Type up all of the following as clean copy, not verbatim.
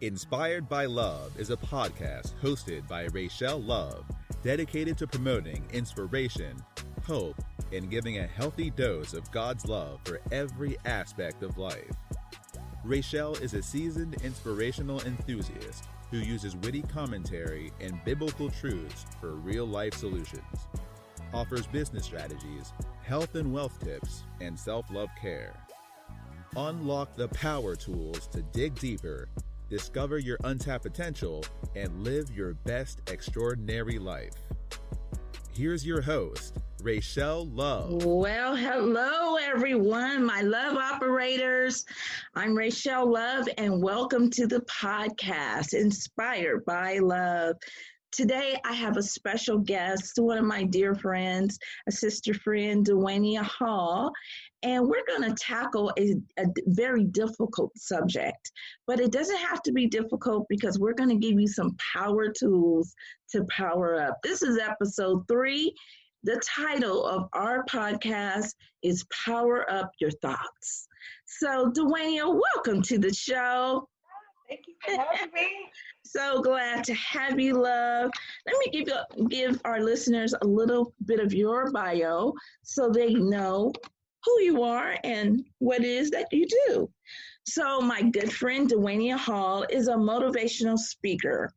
Inspired by Love is a podcast hosted by Rachel Love, dedicated to promoting inspiration, hope, and giving a healthy dose of God's love for every aspect of life. Rachel is a seasoned inspirational enthusiast who uses witty commentary and biblical truths for real-life solutions, offers business strategies, health and wealth tips, and self-love care. Unlock the power tools to dig deeper, discover your untapped potential, and live your best extraordinary life. Here's your host, Rachel Love. Well, hello, everyone, my love operators. I'm Rachel Love, and welcome to the podcast, Inspired by Love. Today, I have a special guest, one of my dear friends, a sister friend, Dwania Hall, and we're going to tackle a very difficult subject, but it doesn't have to be difficult because we're going to give you some power tools to power up. This is episode 3. The title of our podcast is Power Up Your Thoughts. So, Dwania, welcome to the show. Thank you for having me. So glad to have you, love. Let me give our listeners a little bit of your bio so they know who you are and what it is that you do. So my good friend Dwania Hall is a motivational speaker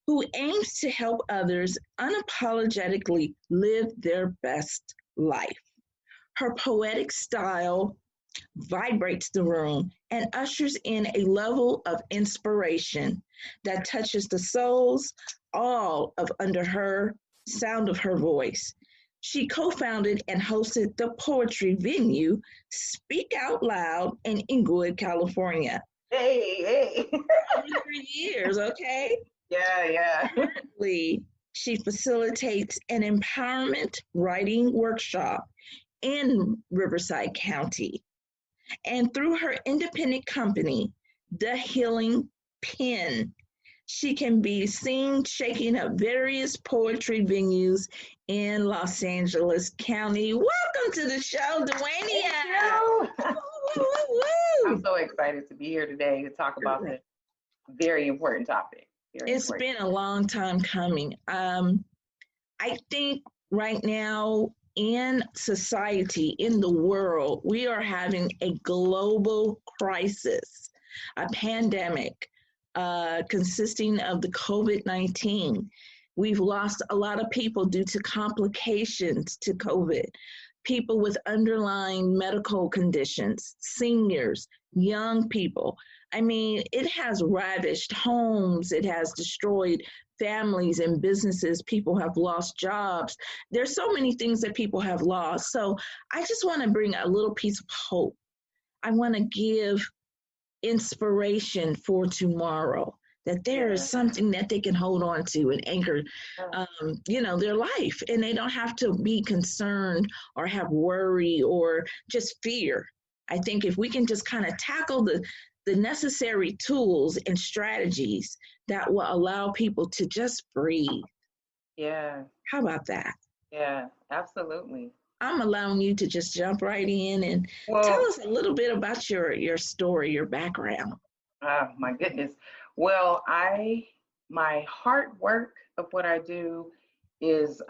who aims to help others unapologetically live their best life. Her poetic style vibrates the room and ushers in a level of inspiration that touches the souls all of under her sound of her voice. She co-founded and hosted the poetry venue Speak Out Loud in Inglewood, California. Hey. For 3 years, okay? Yeah. Currently, she facilitates an empowerment writing workshop in Riverside County. And through her independent company, The Healing Pen, she can be seen shaking up various poetry venues in Los Angeles County. Welcome to the show, Dwania. I'm so excited to be here today to talk about this very important topic. It's been a long time coming. I think right now in society, in the world, we are having a global crisis, a pandemic consisting of the COVID-19. We've lost a lot of people due to complications to COVID, people with underlying medical conditions, seniors, young people. I mean, it has ravished homes. It has destroyed families and businesses. People have lost jobs. There's so many things that people have lost. So I just want to bring a little piece of hope. I want to give inspiration for tomorrow, that there is something that they can hold on to and anchor, their life. And they don't have to be concerned or have worry or just fear. I think if we can just kind of tackle the necessary tools and strategies that will allow people to just breathe. Yeah. How about that? Yeah, absolutely. I'm allowing you to just jump right in and tell us a little bit about your story, your background. Oh, my goodness. Well, my hard work of what I do is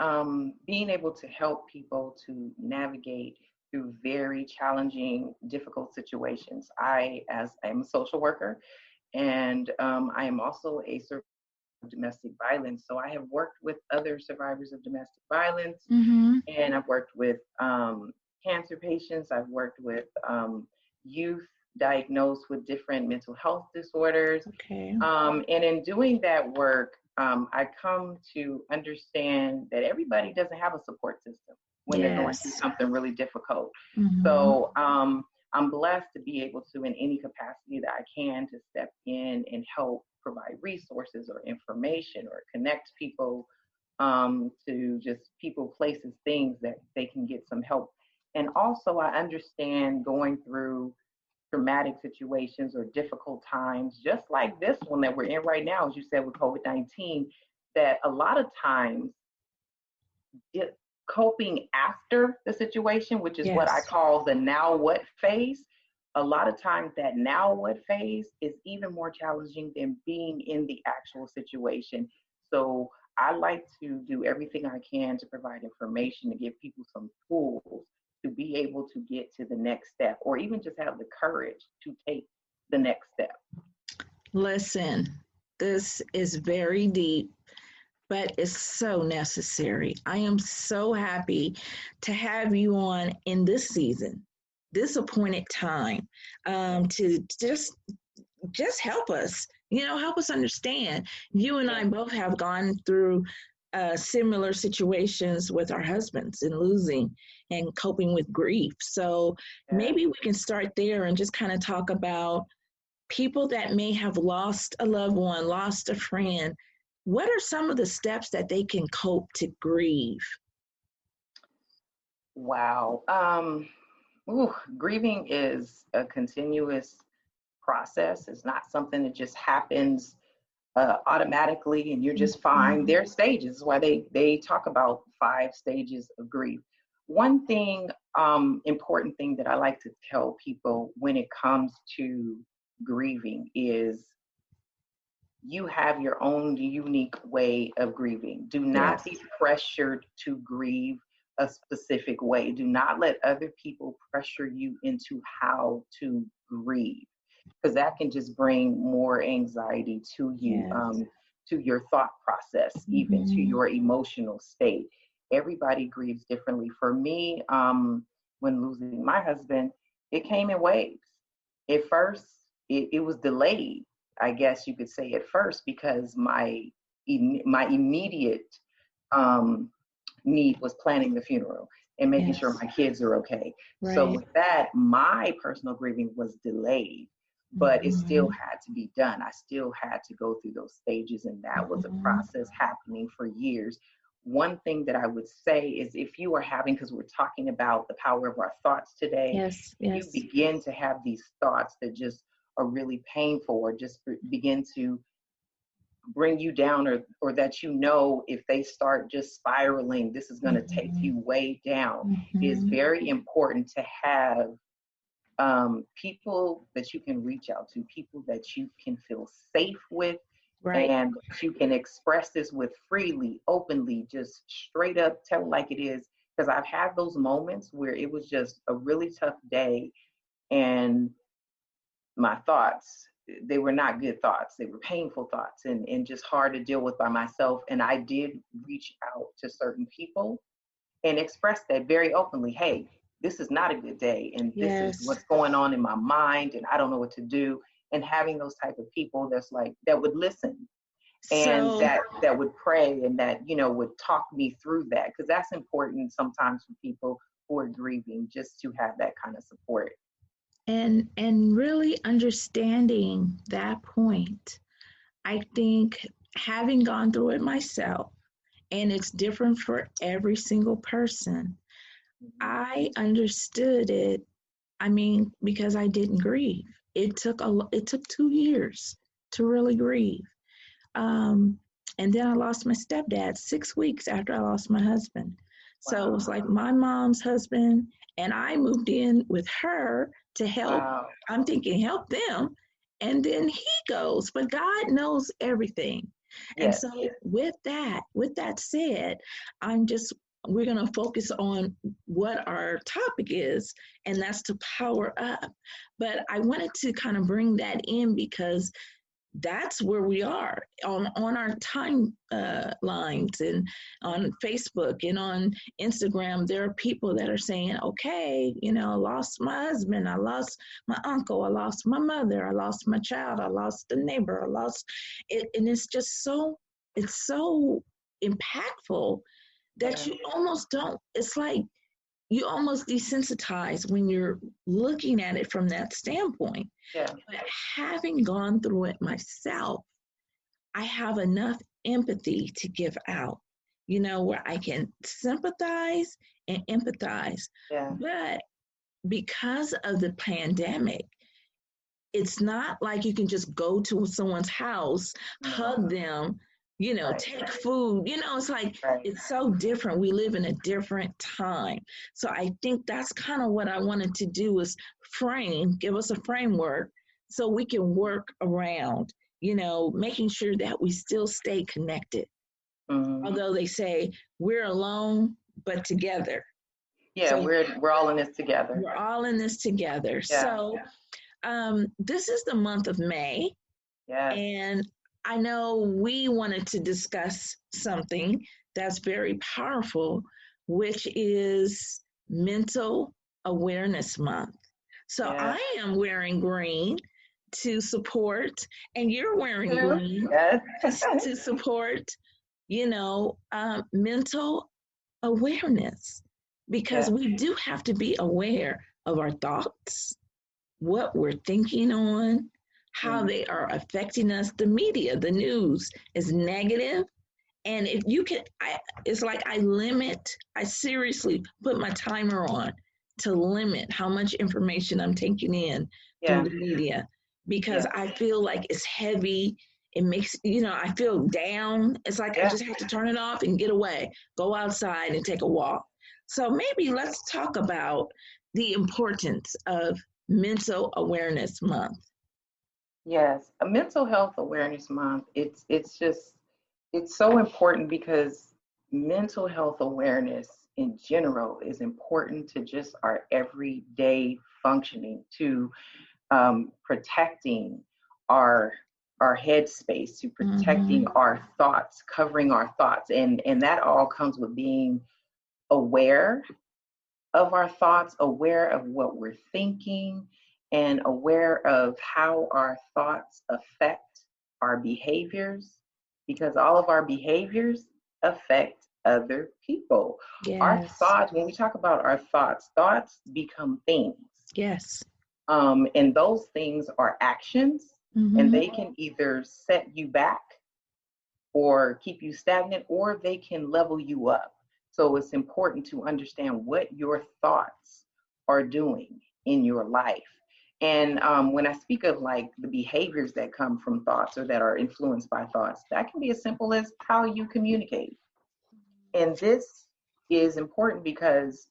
being able to help people to navigate through very challenging, difficult situations. I'm a social worker, and I am also a survivor of domestic violence. So I have worked with other survivors of domestic violence, and I've worked with cancer patients. I've worked with youth diagnosed with different mental health disorders. Okay. And in doing that work, I come to understand that everybody doesn't have a support system when they're going through something really difficult. So I'm blessed to be able to, in any capacity that I can, to step in and help provide resources or information or connect people to just people, places, things that they can get some help. And also I understand going through traumatic situations or difficult times, just like this one that we're in right now, as you said, with COVID-19, that a lot of times coping after the situation, which is what I call the now what phase, a lot of times that now what phase is even more challenging than being in the actual situation. So I like to do everything I can to provide information to give people some tools to be able to get to the next step, or even just have the courage to take the next step. Listen, this is very deep, but it's so necessary. I am so happy to have you on in this season, this appointed time, to just help us, help us understand. You and I both have gone through similar situations with our husbands and losing and coping with grief. So maybe we can start there and just kind of talk about people that may have lost a loved one, lost a friend. What are some of the steps that they can cope to grieve? Wow. Grieving is a continuous process. It's not something that just happens automatically and you're just fine. There are stages. That's why they talk about 5 stages of grief. One thing, important thing that I like to tell people when it comes to grieving is you have your own unique way of grieving. Do not be pressured to grieve a specific way. Do not let other people pressure you into how to grieve, because that can just bring more anxiety to you, to your thought process, even to your emotional state. Everybody grieves differently. For me, when losing my husband, it came in waves. At first, it was delayed, I guess you could say, at first, because my immediate need was planning the funeral and making sure my kids are okay. Right. So with that, my personal grieving was delayed, but it still had to be done. I still had to go through those stages, and that was a process happening for years. One thing that I would say is, if you are having, because we're talking about the power of our thoughts today, you begin to have these thoughts that just are really painful, or just begin to bring you down, or that, if they start just spiraling, this is going to take you way down. It is very important to have people that you can reach out to, people that you can feel safe with, and you can express this with freely, openly, just straight up tell it like it is. Because I've had those moments where it was just a really tough day, and my thoughts, they were not good thoughts. They were painful thoughts, and just hard to deal with by myself. And I did reach out to certain people and express that very openly. Hey, this is not a good day, and this is what's going on in my mind, and I don't know what to do. And having those type of people that would listen, and that would pray, and that, would talk me through that. Because that's important sometimes for people who are grieving, just to have that kind of support. And really understanding that point, I think, having gone through it myself, and it's different for every single person, I understood it. I mean, because I didn't grieve. It took 2 years to really grieve. And then I lost my stepdad 6 weeks after I lost my husband. So it was like my mom's husband, and I moved in with her to help. I'm thinking, help them. And then he goes, but God knows everything. And so with that said, we're going to focus on what our topic is, and that's to power up. But I wanted to kind of bring that in, because that's where we are on our timelines, and on Facebook and on Instagram. There are people that are saying, okay, I lost my husband, I lost my uncle, I lost my mother, I lost my child, I lost the neighbor, I lost it. And it's just it's so impactful that you almost don't, it's like you almost desensitize when you're looking at it from that standpoint. But having gone through it myself, I have enough empathy to give out, where I can sympathize and empathize. But because of the pandemic, it's not like you can just go to someone's house, hug them, take food. It's like, it's so different. We live in a different time. So I think that's kind of what I wanted to do is give us a framework so we can work around, making sure that we still stay connected. Mm-hmm. Although they say we're alone, but together. Yeah, so we're all in this together. We're all in this together. Yeah. So this is the month of May. Yeah. And I know we wanted to discuss something that's very powerful, which is Mental Awareness Month. So yeah. I am wearing green to support, and you're wearing green to support, mental awareness, because we do have to be aware of our thoughts, what we're thinking on, how they are affecting us. The media, the news is negative. And if you can, it's like I seriously put my timer on to limit how much information I'm taking in through the media, because I feel like it's heavy. It makes, I feel down. It's like I just have to turn it off and get away, go outside and take a walk. So maybe let's talk about the importance of Mental Awareness Month. Yes, a Mental Health Awareness Month, it's so important, because mental health awareness in general is important to just our everyday functioning, to protecting our headspace, to protecting our thoughts, covering our thoughts. And that all comes with being aware of our thoughts, aware of what we're thinking, and aware of how our thoughts affect our behaviors, because all of our behaviors affect other people. Yes. Our thoughts, when we talk about our thoughts become things. Yes. And those things are actions, and they can either set you back or keep you stagnant, or they can level you up. So it's important to understand what your thoughts are doing in your life. And when I speak of like the behaviors that come from thoughts or that are influenced by thoughts, that can be as simple as how you communicate. And this is important because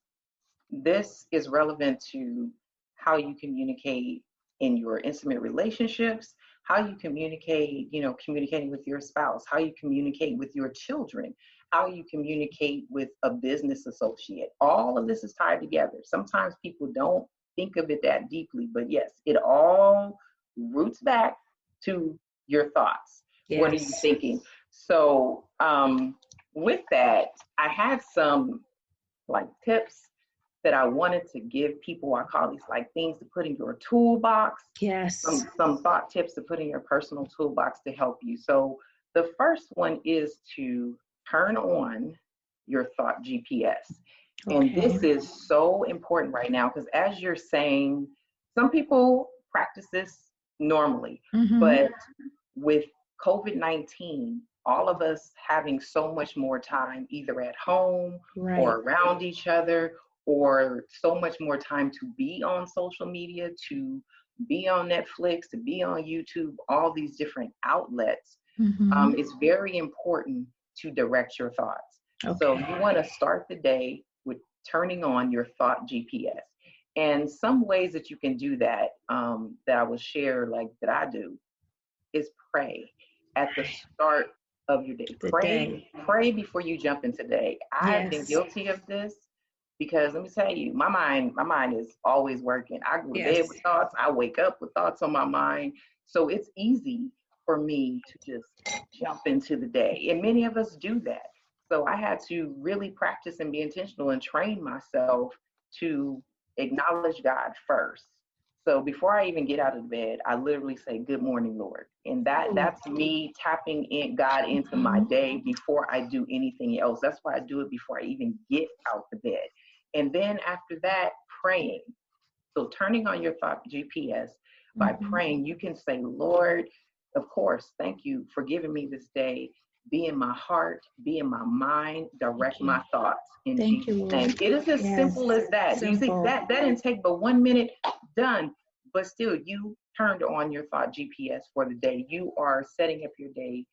this is relevant to how you communicate in your intimate relationships, how you communicate, communicating with your spouse, how you communicate with your children, how you communicate with a business associate. All of this is tied together. Sometimes people don't think of it that deeply, but yes, it all roots back to your thoughts. Yes. What are you thinking? So with that, I have some tips that I wanted to give people. I call these things to put in your toolbox. Yes. Some thought tips to put in your personal toolbox to help you. So the first one is to turn on your thought GPS. Okay. And this is so important right now, because as you're saying, some people practice this normally, but with COVID-19, all of us having so much more time either at home or around each other, or so much more time to be on social media, to be on Netflix, to be on YouTube, all these different outlets, it's very important to direct your thoughts. Okay. So you want to start the day with turning on your thought GPS. And some ways that you can do that, that I will share, that I do, is pray at the start of your day. Pray before you jump into the day. I've been guilty of this, because let me tell you, my mind is always working. I go to bed with thoughts. I wake up with thoughts on my mind. So it's easy for me to just jump into the day. And many of us do that. So I had to really practice and be intentional and train myself to acknowledge God first. So before I even get out of bed, I literally say, "Good morning, Lord." And that's me tapping in God into my day before I do anything else. That's why I do it before I even get out the bed. And then after that, praying. So turning on your thought GPS by praying, you can say, "Lord, of course, thank you for giving me this day. Be in my heart, be in my mind, direct my thoughts in Jesus' name." It is as simple as that. You see, that didn't take but 1 minute, done. But still, you turned on your thought GPS for the day. You are setting up your day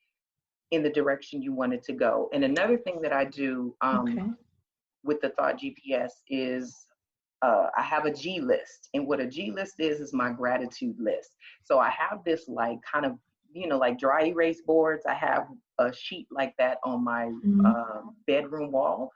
in the direction you want it to go. And another thing that I do with the Thought GPS is I have a G list. And what a G list is my gratitude list. So I have this like kind of, like dry erase boards. I have a sheet like that on my bedroom wall.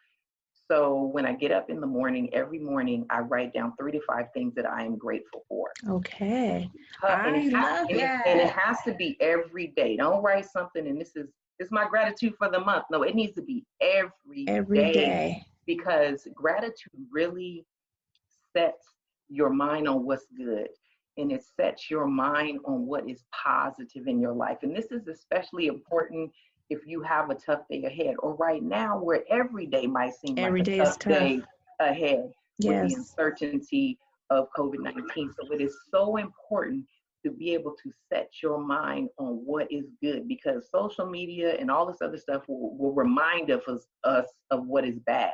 So when I get up in the morning, every morning, I write down 3 to 5 things that I am grateful for. Okay. And it has to be every day. Don't write something and this is my gratitude for the month. No, it needs to be every day. Because gratitude really sets your mind on what's good. And it sets your mind on what is positive in your life. And this is especially important if you have a tough day ahead, or right now where every day might seem like a tough day ahead with the uncertainty of COVID-19. So it is so important to be able to set your mind on what is good, because social media and all this other stuff will remind us of what is bad.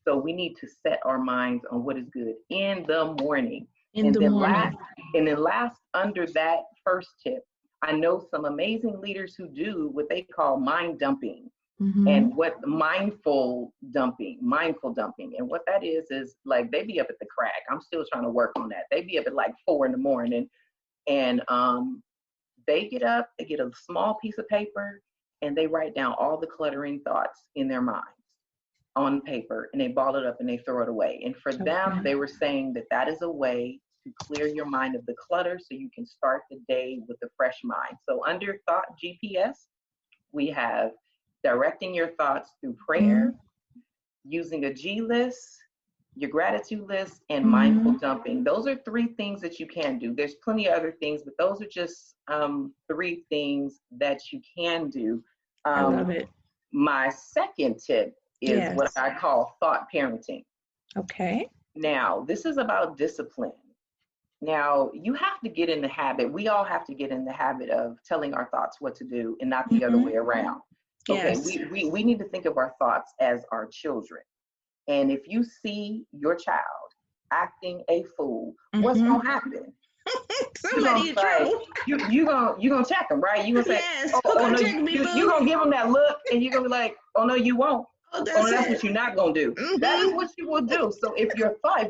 So we need to set our minds on what is good in the morning. And then last under that first tip, I know some amazing leaders who do what they call mind dumping and what mindful dumping. And what that is like they be up at the crack. I'm still trying to work on that. They be up at like 4 a.m. and they get up, they get a small piece of paper and they write down all the cluttering thoughts in their minds on paper, and they ball it up and they throw it away. And for them, they were saying that is a way to clear your mind of the clutter so you can start the day with a fresh mind. So under Thought GPS, we have directing your thoughts through prayer, using a G list, your gratitude list, and mindful dumping. Those are 3 things that you can do. There's plenty of other things, but those are just 3 things that you can do. I love it. My second tip is what I call thought parenting. Okay. Now, this is about discipline. Now, you have to get in the habit. We all have to get in the habit of telling our thoughts what to do and not the other way around. Okay, we need to think of our thoughts as our children. And if you see your child acting a fool, what's going to happen? Somebody in trouble. You gonna check them, right? You gonna say, oh no, you gonna give them that look, and you're gonna be like, oh no, you won't. Oh, that's what you're not gonna do. That is what you will do. So if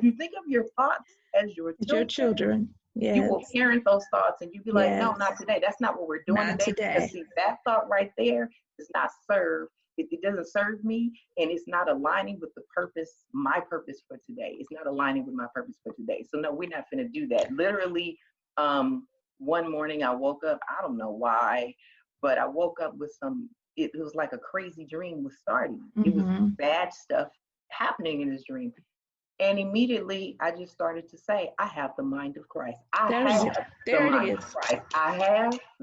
you think of your thoughts as your children, you will parent those thoughts, and you be like, no, not today. That's not what we're doing today. Because see, that thought right there does not serve. It doesn't serve me, and it's not aligning with my purpose for today. It's not aligning with my purpose for today. So no, we're not going to do that. Literally, one morning I woke up, I don't know why, but I woke up with it was like a crazy dream was starting. It was bad stuff happening in this dream. And immediately I just started to say, I have the mind of Christ. I have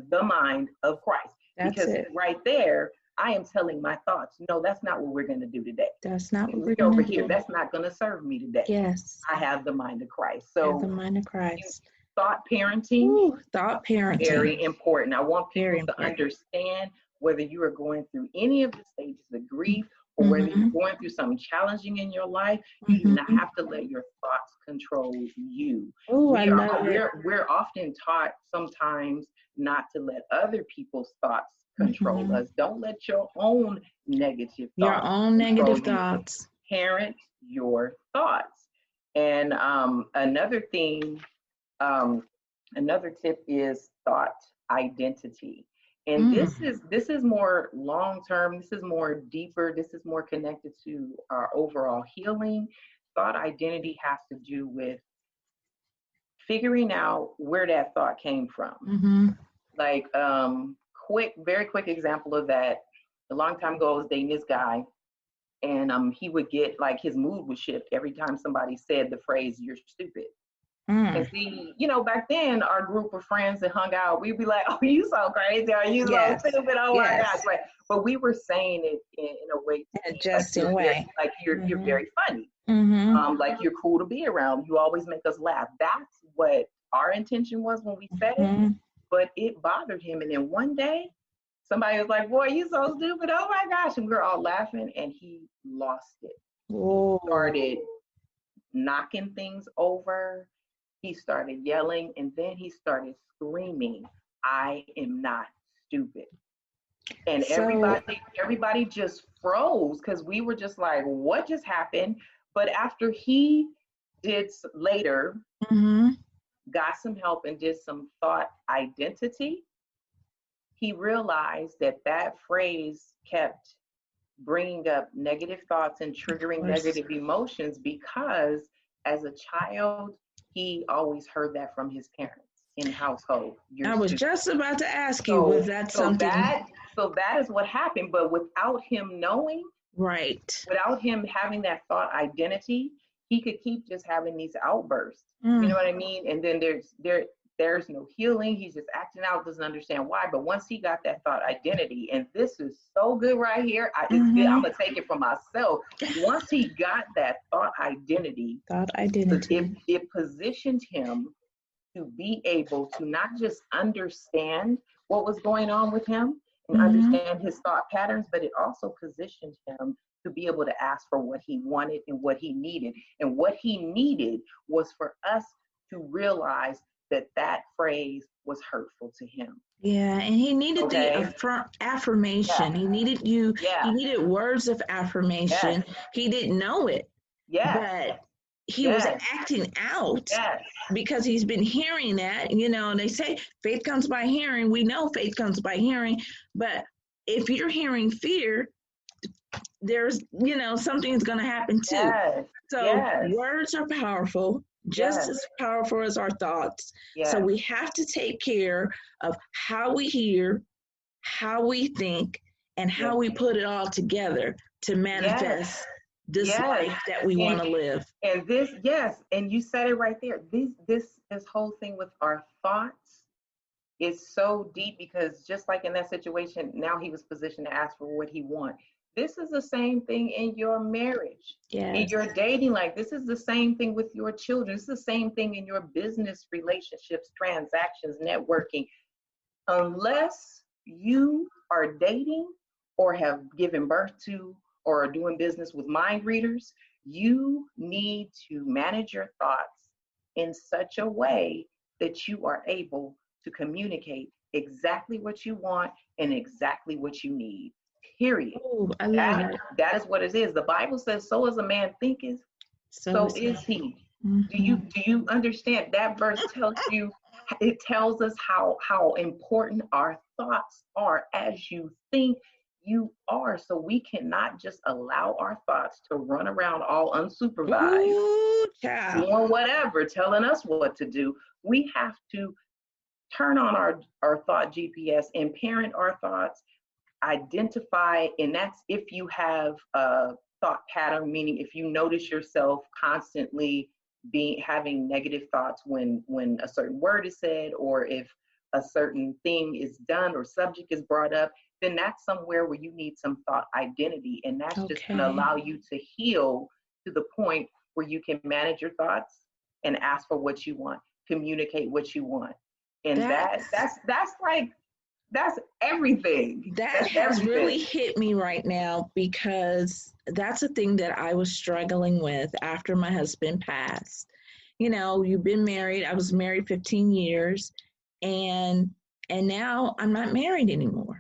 the mind of Christ. Because right there, I am telling my thoughts, no, that's not what we're going to do today. That's not what we're going to do. Here, that's not going to serve me today. Yes. I have the mind of Christ. So the mind of Christ. Thought parenting. Ooh, thought parenting. Very important. I want people to understand whether you are going through any of the stages of grief or whether you're going through something challenging in your life, you do not have to let your thoughts control you. We're often taught sometimes not to let other people's thoughts control us. Don't let your own negative thoughts. Parent your thoughts. And another tip is thought identity. And this is more long-term, this is more deeper, this is more connected to our overall healing. Thought identity has to do with figuring out where that thought came from. Like, very quick example of that. A long time ago, I was dating this guy, and he would get, like, his mood would shift every time somebody said the phrase, "You're stupid." And see, back then, our group of friends that hung out, we'd be like, "Oh, you so crazy. Are you so stupid? Oh my gosh." Right? But we were saying it in a way, like you're very funny. Like you're cool to be around. You always make us laugh. That's what our intention was when we said it. But it bothered him. And then one day, somebody was like, "Boy, you so stupid. Oh my gosh." And we were all laughing, and he lost it. He started knocking things over. He started yelling, and then he started screaming, "I am not stupid." And So, everybody just froze because we were just like, what just happened? But after he later mhm. got some help and did some thought identity, he realized that that phrase kept bringing up negative thoughts and Of triggering course. negative emotions because as a child, he always heard that from his parents in the household. I was just about to ask you, So was that so something that so that is what happened. But without him knowing, right? without him having that thought identity, he could keep just having these outbursts. You know Mm, what I mean? And then there's no healing. He's just acting out, doesn't understand why. But once he got that thought identity, and this is so good right here, it's good. I'm mhm. gonna take it for myself. Once he got that thought identity, Thought it, identity. it positioned him to be able to not just understand what was going on with him and Mhm. understand his thought patterns, but it also positioned him to be able to ask for what he wanted and what he needed. And what he needed was for us to realize that that phrase was hurtful to him. Yeah, and he needed the Okay? affirmation. Yeah. He needed you. He Yeah. needed words of Yes. affirmation. He didn't know it, Yes. but he was Yes. acting out Yes. because he's been hearing that. And they say faith comes by hearing. We know faith comes by hearing, but if you're hearing fear, there's something's going to happen too. Yes. So Yes. words are powerful, just Yes. as powerful as our thoughts. So Yes. we have to take care of how we hear, how we think, and how Yes. we put it all together to Yes. manifest this Yes. life that we want to live. And this, yes, and you said it right there. This whole thing with our thoughts is so deep because just like in that situation, now he was positioned to ask for what he want. This is the same thing in your marriage, in Yes. your dating life. This is the same thing with your children. It's the same thing in your business relationships, transactions, networking. Unless you are dating or have given birth to or are doing business with mind readers, you need to manage your thoughts in such a way that you are able to communicate exactly what you want and exactly what you need. Period. Oh, I love it. That is what it is. The Bible says, "So as a man thinketh, So so is is he." mm-hmm. Do you understand? That verse tells you, it tells us how important our thoughts are. As you think, you are. So we cannot just allow our thoughts to run around all unsupervised, Ooh, child. doing whatever, telling us what to do. We have to turn on our thought GPS and parent our thoughts, identify, and that's if you have a thought pattern, meaning if you notice yourself constantly having negative thoughts when a certain word is said, or if a certain thing is done or subject is brought up, then that's somewhere where you need some thought identity, and that's just going to Okay. allow you to heal to the point where you can manage your thoughts and ask for what you want, communicate what you want. And that's everything. That That's has everything. really hit me right now because that's a thing that I was struggling with after my husband passed. You've been married. I was married 15 years and now I'm not married anymore.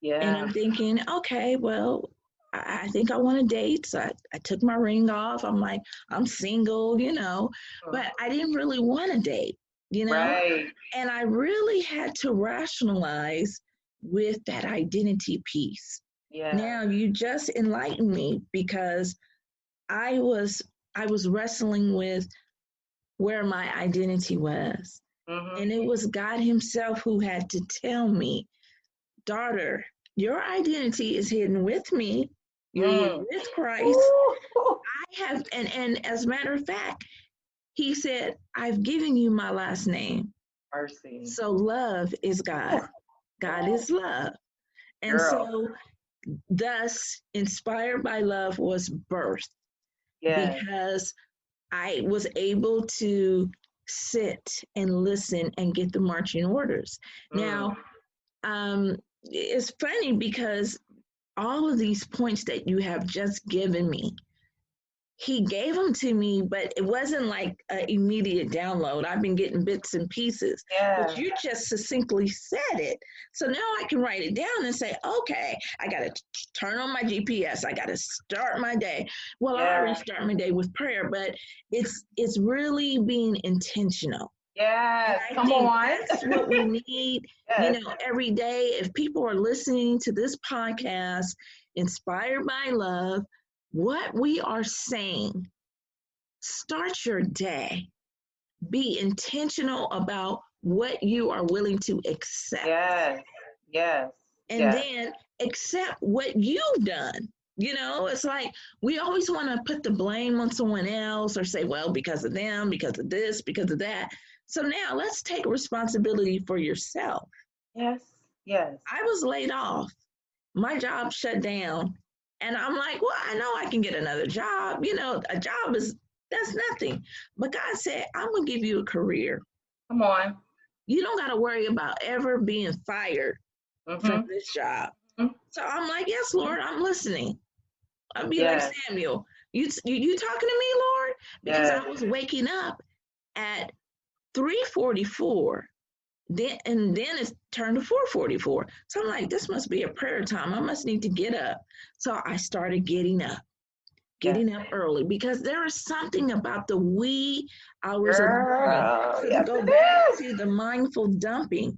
And Yeah. I'm thinking, okay, well, I think I want to date. So I took my ring off. I'm like, I'm single, but I didn't really want to date, you know? Right. And I really had to rationalize with that identity piece. Yeah. Now you just enlightened me because I was wrestling with where my identity was. Mm-hmm. And it was God himself who had to tell me, daughter, your identity is hidden with me. You're hidden with Christ. Ooh. I have, and as a matter of fact, he said, I've given you my last name. Mercy. So love is God. God is love. And Girl. so thus inspired by love was birthed Yeah. because I was able to sit and listen and get the marching orders. Now, it's funny because all of these points that you have just given me, he gave them to me, but it wasn't like an immediate download. I've been getting bits and pieces, but you just succinctly said it. So now I can write it down and say, okay, I got to turn on my GPS. I got to start my day. Well, I already start my day with prayer, but it's really being intentional. Yes, come on. That's what we need, every day. If people are listening to this podcast, Inspired by Love, what we are saying, start your day. Be intentional about what you are willing to accept. Yes. And then accept what you've done. It's like we always want to put the blame on someone else or say, well, because of them, because of this, because of that. So now let's take responsibility for yourself. Yes. I was laid off. My job shut down. And I'm like, well, I know I can get another job. A job that's nothing. But God said, I'm going to give you a career. Come on. You don't got to worry about ever being fired from this job. So I'm like, yes, Lord, I'm listening. I'll be like Samuel. You talking to me, Lord? Because I was waking up at 3:44. Then it's turned to 4:44. So I'm like, this must be a prayer time. I must need to get up. So I started getting up early, because there is something about the wee hours of the morning. So to go back to the mindful dumping,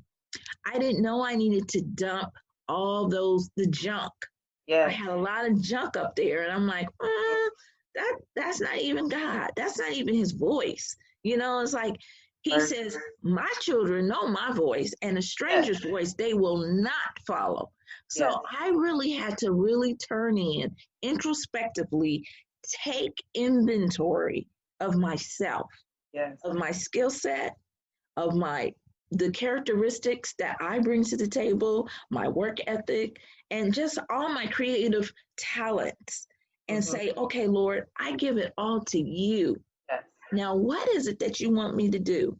I didn't know I needed to dump all the junk. I had a lot of junk up there, and I'm like, that's not even God. That's not even his voice. It's like, he says, my children know my voice, and a stranger's voice they will not follow. So I really had to really turn in introspectively, take inventory of myself, of my skill set, of the characteristics that I bring to the table, my work ethic, and just all my creative talents, and say, okay, Lord, I give it all to you. Now, what is it that you want me to do?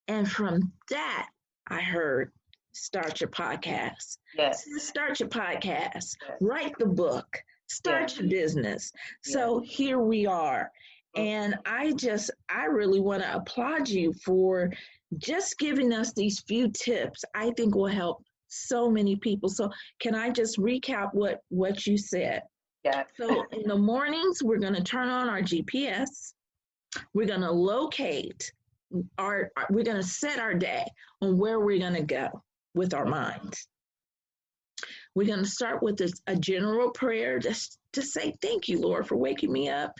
And from that, I heard, start your podcast. Start your podcast. Write the book. Start your business. So here we are. And I really want to applaud you for just giving us these few tips. I think will help so many people. So can I just recap what you said? So in the mornings, we're going to turn on our GPS. We're going to locate we're going to set our day on where we're going to go with our minds. We're going to start with a general prayer, just to say, thank you, Lord, for waking me up,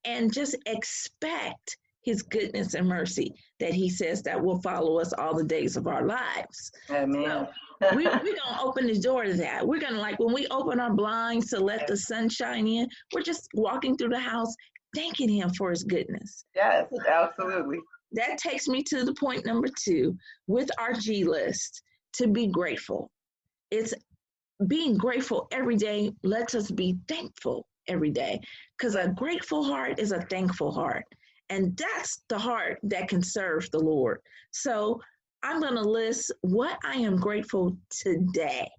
and just expect his goodness and mercy that he says that will follow us all the days of our lives. Amen. So we're going to open the door to that. We're going to, like, when we open our blinds to let the sun shine in, we're just walking through the house, thanking him for his goodness. Yes, absolutely. That takes me to the point number 2 with our G list, to be grateful. It's being grateful every day lets us be thankful every day, because a grateful heart is a thankful heart. And that's the heart that can serve the Lord. So I'm going to list what I am grateful today,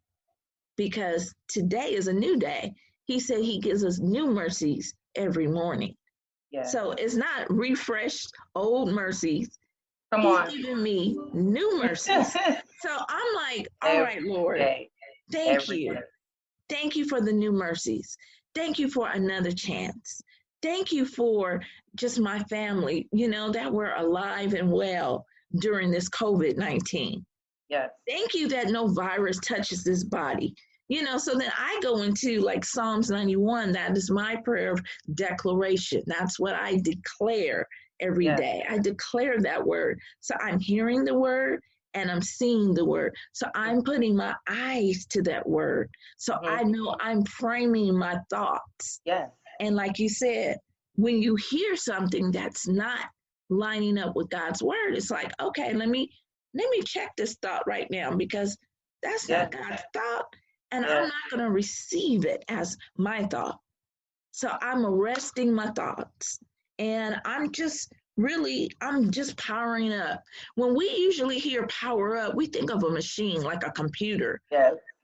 because today is a new day. He said he gives us new mercies every morning. So it's not refreshed old mercies. He's giving me new mercies. So I'm like, all right, Lord, thank you. Thank you for the new mercies. Thank you for another chance. Thank you for just my family, that we're alive and well during this COVID-19. Thank you that no virus touches this body. So then I go into like Psalms 91. That is my prayer of declaration. That's what I declare every day. I declare that word. So I'm hearing the word and I'm seeing the word. So I'm putting my eyes to that word. So I know I'm framing my thoughts. And like you said, when you hear something that's not lining up with God's word, it's like, okay, let me check this thought right now, because that's not God's thought. And I'm not going to receive it as my thought. So I'm arresting my thoughts. And I'm just powering up. When we usually hear power up, we think of a machine like a computer.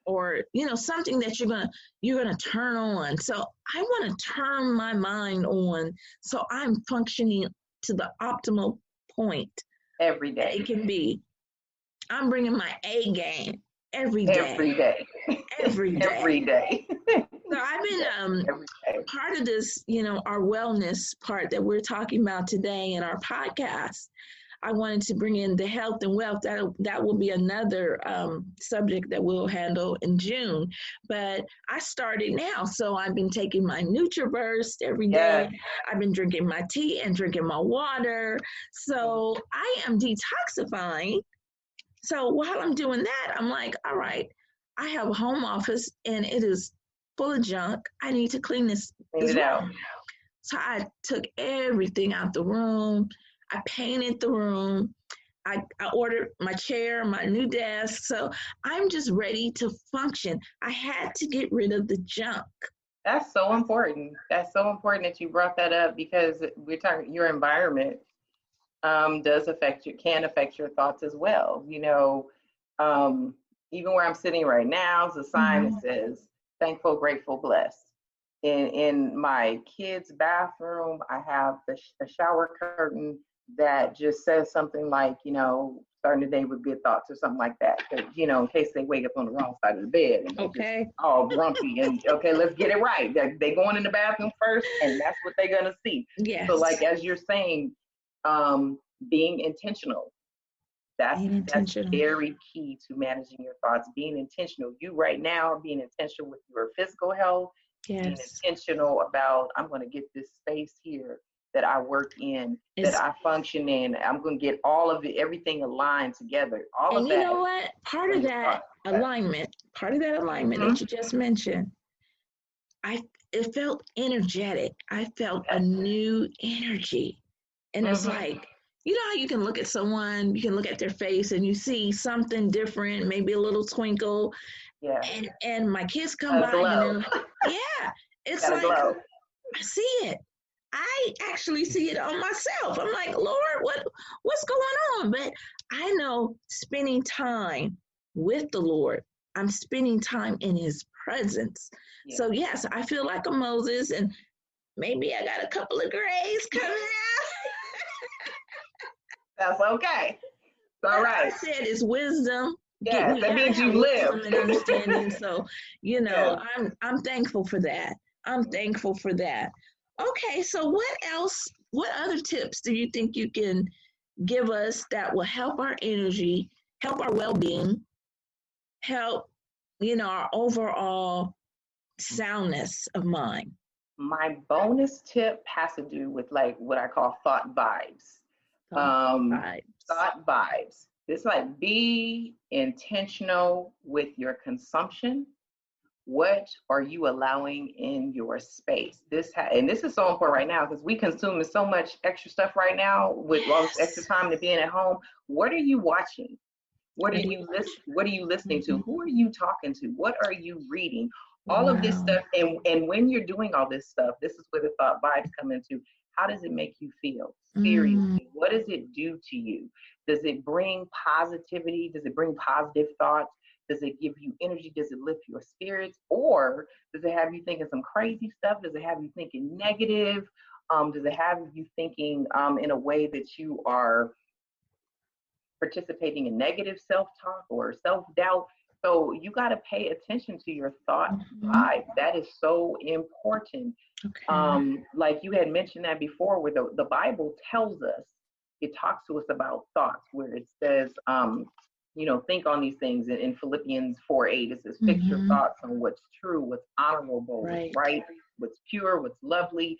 or, something that you're gonna turn on. So I want to turn my mind on so I'm functioning to the optimal point every day. It can be. I'm bringing my A game every day. Every day. Every day. Every day. So I've been part of this, our wellness part that we're talking about today in our podcast. I wanted to bring in the health and wealth. That will be another subject that we'll handle in June. But I started now. So I've been taking my NutriBurst every day. I've been drinking my tea and drinking my water. So I am detoxifying. So while I'm doing that, I'm like, all right, I have a home office and it is full of junk. I need to clean this out. So I took everything out the room. I painted the room. I ordered my chair, my new desk. So I'm just ready to function. I had to get rid of the junk. That's so important. That's so important that you brought that up, because we're talking your environment can affect your thoughts as well. Even where I'm sitting right now is a sign that says thankful, grateful, blessed. In my kids' bathroom, I have a shower curtain that just says something like, starting the day with good thoughts or something like that. In case they wake up on the wrong side of the bed and they're just all grumpy and let's get it right. They going in the bathroom first, and that's what they're gonna see. Yes. So like as you're saying, being intentional. That's very key to managing your thoughts. Being intentional. You right now are being intentional with your physical health. Yes. Being intentional about, I'm going to get this space here that I work in, that I function in. I'm going to get all of it, everything aligned together. All of that. And you know what? Part of that alignment that you just mentioned, it felt energetic. I felt a new energy. And it's like, how you can look at someone, you can look at their face and you see something different, maybe a little twinkle. Yeah. And my kids come by and it's like, glow. I see it. I actually see it on myself. I'm like, Lord, what's going on? But I know spending time with the Lord, I'm spending time in his presence. Yeah. So yes, I feel like a Moses, and maybe I got a couple of grays coming out. That's okay. All right. I said it's wisdom. Yeah, that means you live. And understanding. So, I'm thankful for that. I'm thankful for that. Okay, so what other tips do you think you can give us that will help our energy, help our well-being, help, our overall soundness of mind? My bonus tip has to do with like what I call thought vibes. Thought vibes. It's like, be intentional with your consumption. What are you allowing in your space? And this is so important right now, because we consume so much extra stuff right now with all this extra time to being at home. What are you watching? What are you listening to? Who are you talking to? What are you reading? All of this stuff. And when you're doing all this stuff, this is where the thought vibes come into. How does it make you feel? Seriously, what does it do to you? Does it bring positivity? Does it bring positive thoughts? Does it give you energy? Does it lift your spirits? Or does it have you thinking some crazy stuff? Does it have you thinking negative? Does it have you thinking in a way that you are participating in negative self-talk or self-doubt? So you got to pay attention to your thought vibe. That is so important. Okay. Like you had mentioned that before, where the Bible tells us, it talks to us about thoughts, where it says, think on these things. In Philippians 4:8, it says, fix your thoughts on what's true, what's honorable, what's right, what's pure, what's lovely.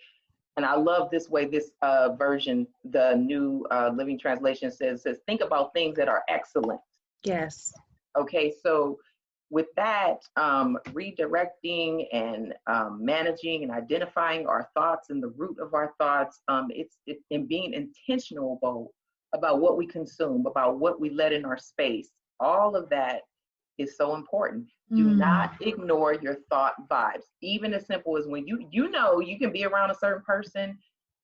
And I love this way, this version, the New Living Translation says, think about things that are excellent. Yes. Okay, so with that, redirecting and managing and identifying our thoughts and the root of our thoughts, it's in being intentional about what we consume, about what we let in our space. All of that is so important. Do not ignore your thought vibes. Even as simple as when you can be around a certain person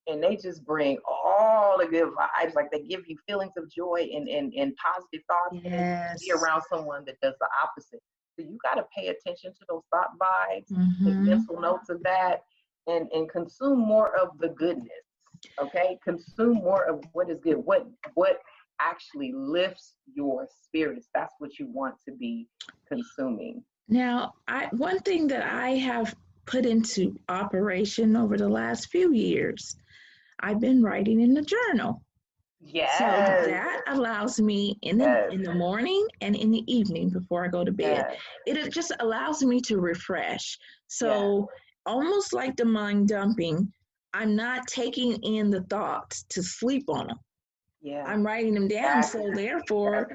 and they just bring all the good vibes, like they give you feelings of joy and positive thoughts. Yes. And be around someone that does the opposite. So you got to pay attention to those thought vibes, take Mm-hmm. mental notes of that, and consume more of the goodness. Okay, consume more of what is good, what actually lifts your spirits. That's what you want to be consuming. Now, one thing that I have put into operation over the last few years, I've been writing in the journal. Yes. So that allows me in the morning and in the evening before I go to bed. Yes. It just allows me to refresh. So almost like the mind dumping, I'm not taking in the thoughts to sleep on them. Yeah. I'm writing them down. Exactly. So therefore,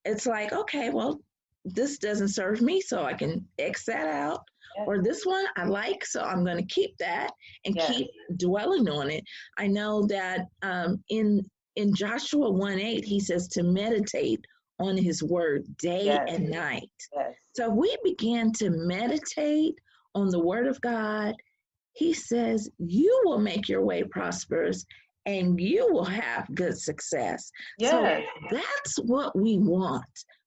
it's like, okay, well, this doesn't serve me, so I can X that out. Yes. Or this one I like, so I'm going to keep that and Yes. keep dwelling on it. I know that in Joshua 1:8, he says to meditate on his word day and night. Yes. So we begin to meditate on the word of God. He says, you will make your way prosperous and you will have good success. Yes. So that's what we want.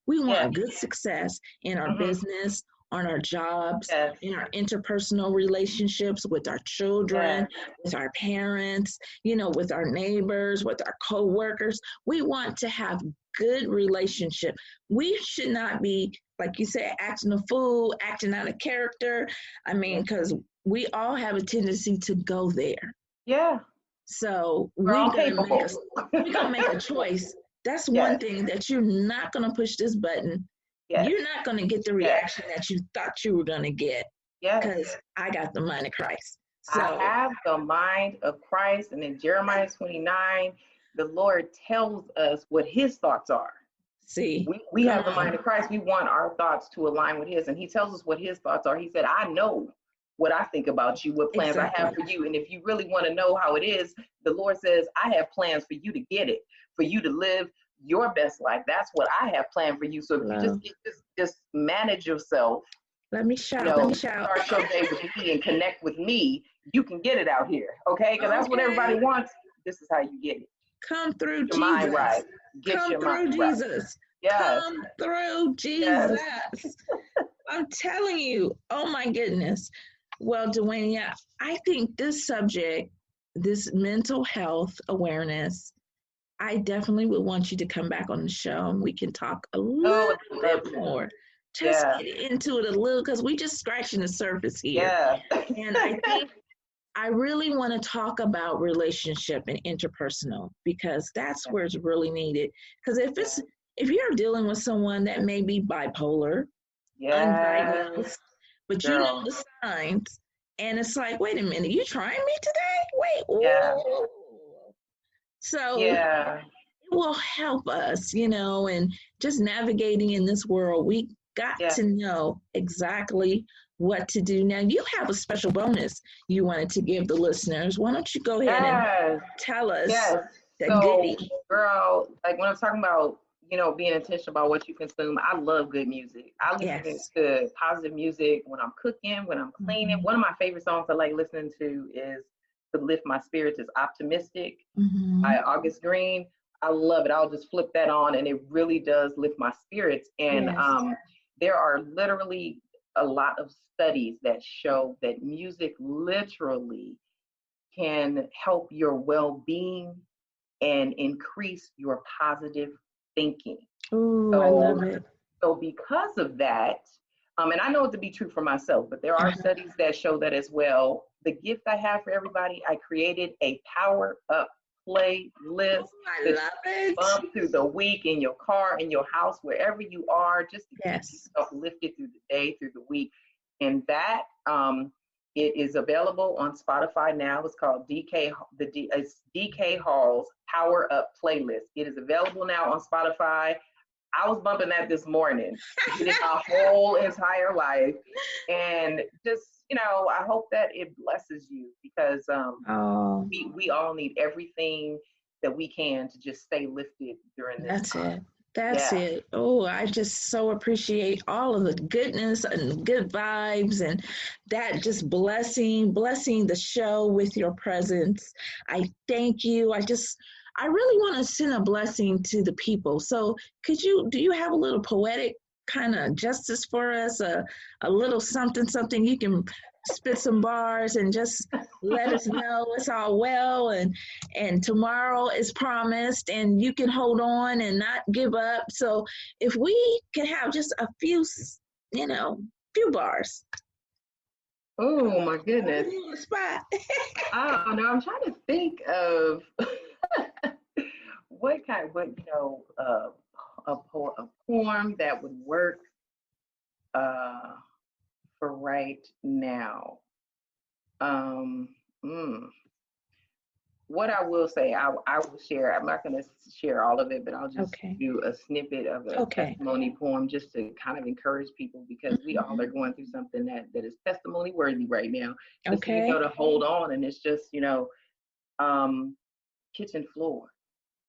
We want good success in our business, on our jobs, in our interpersonal relationships with our children, with our parents, with our neighbors, with our co-workers. We want to have good relationship. We should not be, like you said, acting a fool, acting out of character. I mean, because we all have a tendency to go there. Yeah. So we're gonna make a choice. That's one thing that you're not gonna push this button. You're not gonna get the reaction that you thought you were gonna get. Because I got the mind of Christ. So I have the mind of Christ, and in Jeremiah 29, the Lord tells us what his thoughts are. See, we have the mind of Christ. We want our thoughts to align with his, and he tells us what his thoughts are. He said, I know what I think about you, what plans I have for you. And if you really want to know how it is, the Lord says, I have plans for you to get it, for you to live your best life. That's what I have planned for you. So if you just manage yourself, let me shout. Start your day with me and connect with me, you can get it out here. Okay? Because that's what everybody wants. This is how you get it. Come through, Jesus. Mind right. Come through, Jesus. Right. Yes. Come through, Jesus. Yes. I'm telling you. Oh my goodness. Well, Dwayne, I think this subject, this mental health awareness, I definitely would want you to come back on the show and we can talk a little bit more. Just get into it a little, because we just scratching the surface here. Yeah. And I think I really want to talk about relationship and interpersonal, because that's where it's really needed. Because if you're dealing with someone that may be bipolar, undiagnosed, but you know the signs, and it's like, wait a minute, you trying me today? Wait, so it will help us, and just navigating in this world, we got to know exactly what to do. Now, you have a special bonus you wanted to give the listeners. Why don't you go ahead and tell us the goodie? Girl, like when I'm talking about, being intentional about what you consume, I love good music. I listen to positive music when I'm cooking, when I'm cleaning. One of my favorite songs I like listening to is to lift my spirits is Optimistic by August Green. I love it. I'll just flip that on and it really does lift my spirits. And there are literally a lot of studies that show that music literally can help your well-being and increase your positive thinking. Ooh, I love it. So because of that, and I know it to be true for myself, but there are studies that show that as well. The gift I have for everybody, I created a Power Up playlist. I love it. Bump through the week in your car, in your house, wherever you are, just to keep yourself lifted through the day, through the week. And that it is available on Spotify now. It's called it's DK Hall's Power Up playlist. It is available now on Spotify. I was bumping that this morning, getting my whole entire life, and just I hope that it blesses you, because we all need everything that we can to just stay lifted during this time. That's it. Oh, I just so appreciate all of the goodness and good vibes, and that just blessing the show with your presence. I thank you. I really want to send a blessing to the people. So do you have a little poetic kind of justice for us, a little something, you can spit some bars and just let us know it's all well, and tomorrow is promised, and you can hold on and not give up. So if we can have just a few, few bars. Oh my goodness. Spot. I don't know. I'm trying to think of a poem that would work for right now. What I will say, I will share. I'm not going to share all of it, but I'll just do a snippet of a testimony poem just to kind of encourage people, because we all are going through something that is testimony worthy right now. Just to hold on, and it's just kitchen floor.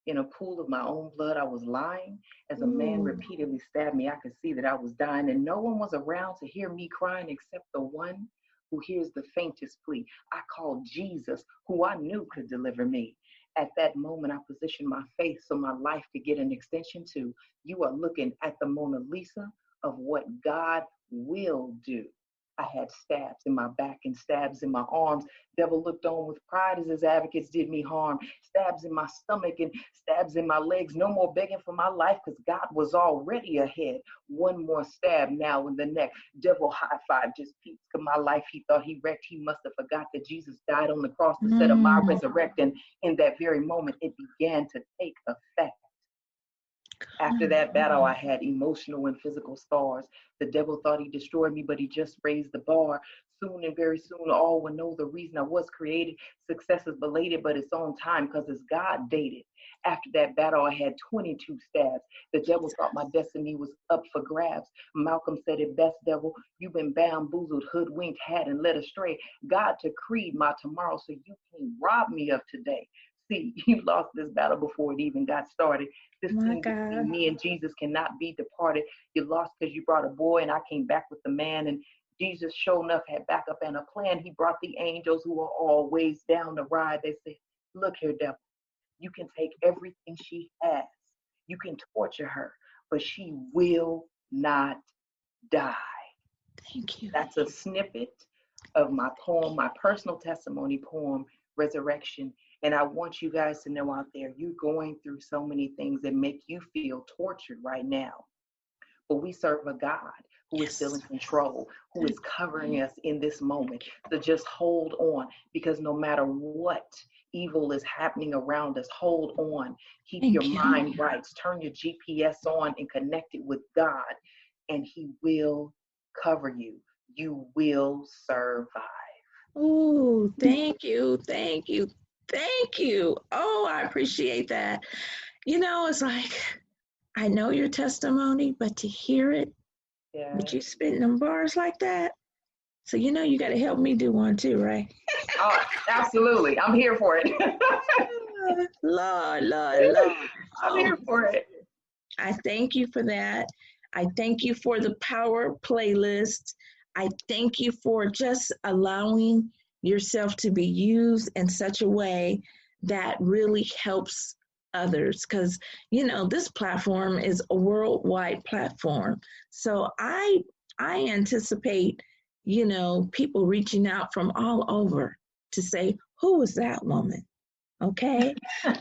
In a pool of my own blood, I was lying. As a man repeatedly stabbed me, I could see that I was dying, and no one was around to hear me crying except the one who hears the faintest plea. I called Jesus, who I knew could deliver me. At that moment, I positioned my faith so my life could get an extension to. You are looking at the Mona Lisa of what God will do. I had stabs in my back and stabs in my arms. Devil looked on with pride as his advocates did me harm. Stabs in my stomach and stabs in my legs. No more begging for my life, because God was already ahead. One more stab now in the neck. Devil high five just peaked to my life. He thought he wrecked. He must have forgot that Jesus died on the cross to set up my resurrection. In that very moment, it began to take effect. After that battle, I had emotional and physical scars. The devil thought he destroyed me, but he just raised the bar. Soon and very soon, all will know the reason I was created. Success is belated, but it's on time, because it's God dated. After that battle, I had 22 stabs. The devil thought my destiny was up for grabs. Malcolm said it best, devil. You've been bamboozled, hoodwinked, had, and led astray. God decreed my tomorrow, so you can't rob me of today. See, you lost this battle before it even got started. This thing between me and Jesus cannot be departed. You lost because you brought a boy, and I came back with the man. And Jesus, sure enough, had backup and a plan. He brought the angels who are always down the ride. They said, look here, devil, you can take everything she has. You can torture her, but she will not die. Thank you. That's a snippet of my poem, my personal testimony poem, Resurrection. And I want you guys to know out there, you're going through so many things that make you feel tortured right now. But we serve a God who is still in control, who is covering us in this moment. So just hold on, because no matter what evil is happening around us, hold on. Keep your mind right. Turn your GPS on and connect it with God, and He will cover you. You will survive. Oh, thank you. Thank you. Thank you. Oh, I appreciate that. It's like, I know your testimony, but to hear it, but you spitting them bars like that. So, you got to help me do one too, right? Oh, absolutely. I'm here for it. Lord. I'm here for it. I thank you for that. I thank you for the Power playlist. I thank you for just allowing yourself to be used in such a way that really helps others, because this platform is a worldwide platform. So I anticipate people reaching out from all over to say, who was that woman? Okay. So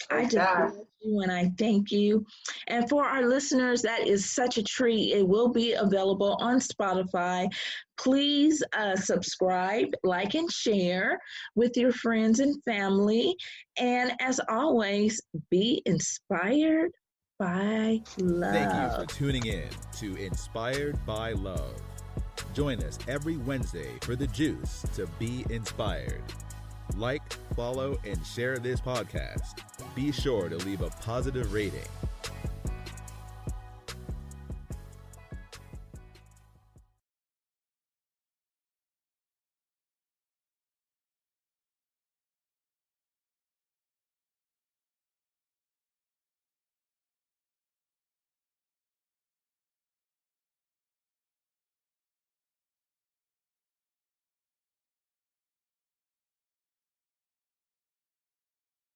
I just love you and I thank you. And for our listeners, that is such a treat. It will be available on Spotify. Please subscribe, like, and share with your friends and family. And as always, be inspired by love. Thank you for tuning in to Inspired by Love. Join us every Wednesday for the juice to be inspired. Like, follow, and share this podcast. Be sure to leave a positive rating